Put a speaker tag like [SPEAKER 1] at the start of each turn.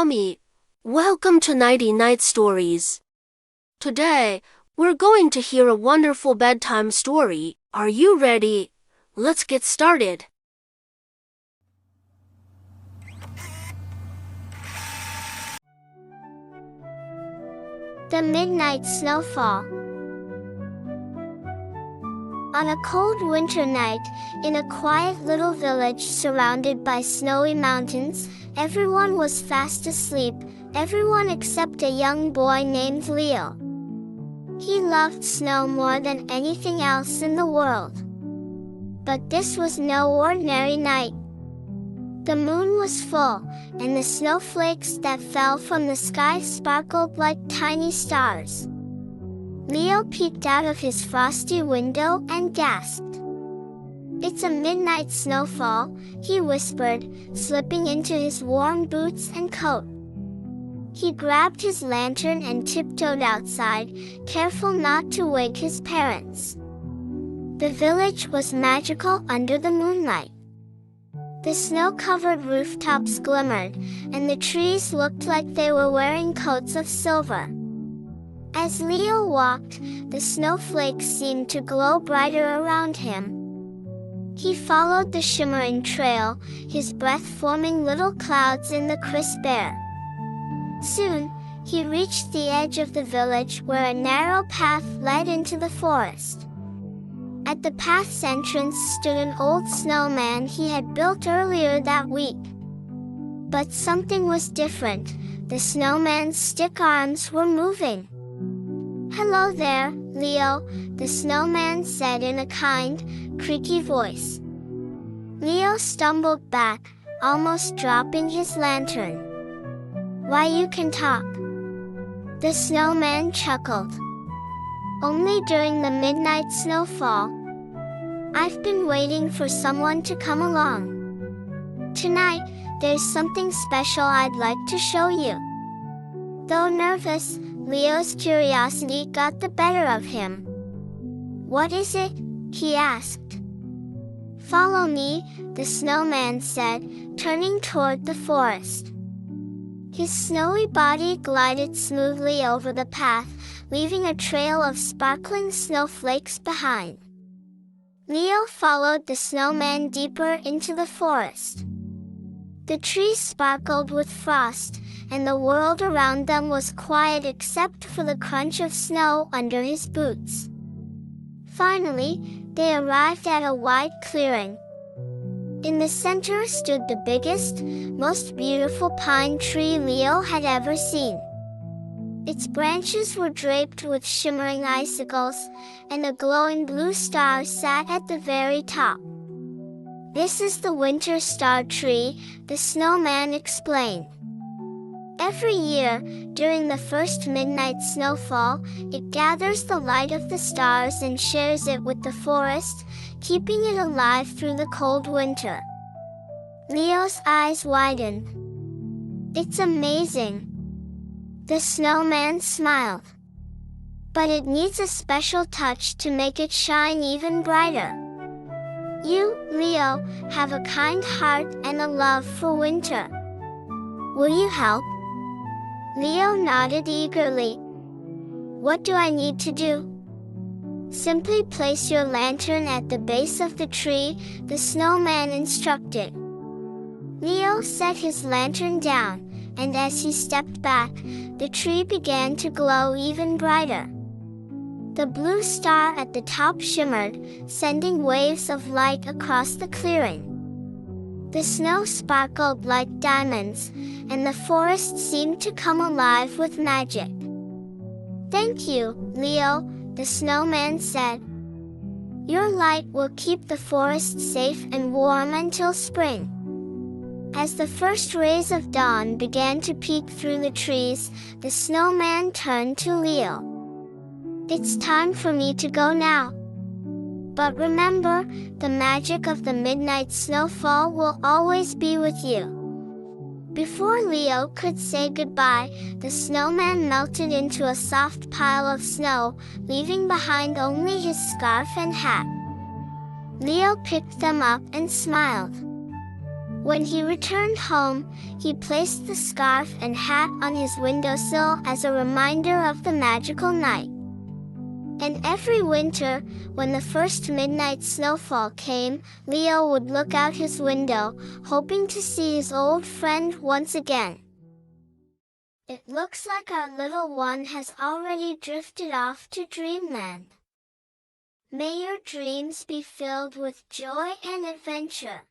[SPEAKER 1] Mommy. Welcome to Nighty Night Stories. Today, we're going to hear a wonderful bedtime story. Are you ready? Let's get started.
[SPEAKER 2] The Midnight Snowfall. On a cold winter night, in a quiet little village surrounded by snowy mountains, everyone was fast asleep, everyone except a young boy named Leo. He loved snow more than anything else in the world. But this was no ordinary night. The moon was full, and the snowflakes that fell from the sky sparkled like tiny stars. Leo peeked out of his frosty window and gasped. "It's a midnight snowfall," he whispered, slipping into his warm boots and coat. He grabbed his lantern and tiptoed outside, careful not to wake his parents. The village was magical under the moonlight. The snow-covered rooftops glimmered, and the trees looked like they were wearing coats of silver. As Leo walked, the snowflakes seemed to glow brighter around him. He followed the shimmering trail, his breath forming little clouds in the crisp air. Soon, he reached the edge of the village where a narrow path led into the forest. At the path's entrance stood an old snowman he had built earlier that week. But something was different. The snowman's stick arms were moving. "Hello there, Leo," the snowman said in a kind, creaky voice. Leo stumbled back, almost dropping his lantern. "Why, you can talk." The snowman chuckled. "Only during the midnight snowfall. I've been waiting for someone to come along. Tonight, there's something special I'd like to show you." Though nervous, Leo's curiosity got the better of him. "What is it?" he asked. "Follow me," the snowman said, turning toward the forest. His snowy body glided smoothly over the path, leaving a trail of sparkling snowflakes behind. Leo followed the snowman deeper into the forest. The trees sparkled with frost, and the world around them was quiet except for the crunch of snow under his boots. Finally, they arrived at a wide clearing. In the center stood the biggest, most beautiful pine tree Leo had ever seen. Its branches were draped with shimmering icicles, and a glowing blue star sat at the very top. "This is the winter star tree," the snowman explained. "Every year, during the first midnight snowfall, it gathers the light of the stars and shares it with the forest, keeping it alive through the cold winter." Leo's eyes widened. "It's amazing." The snowman smiled. "But it needs a special touch to make it shine even brighter. You, Leo, have a kind heart and a love for winter. Will you help?" Leo nodded eagerly. "What do I need to do?" "Simply place your lantern at the base of the tree," the snowman instructed. Leo set his lantern down, and as he stepped back, the tree began to glow even brighter. The blue star at the top shimmered, sending waves of light across the clearing. The snow sparkled like diamonds, and the forest seemed to come alive with magic. "Thank you, Leo," the snowman said. "Your light will keep the forest safe and warm until spring." As the first rays of dawn began to peek through the trees, the snowman turned to Leo. "It's time for me to go now. But remember, the magic of the midnight snowfall will always be with you." Before Leo could say goodbye, the snowman melted into a soft pile of snow, leaving behind only his scarf and hat. Leo picked them up and smiled. When he returned home, he placed the scarf and hat on his windowsill as a reminder of the magical night. And every winter, when the first midnight snowfall came, Leo would look out his window, hoping to see his old friend once again. It looks like our little one has already drifted off to dreamland. May your dreams be filled with joy and adventure.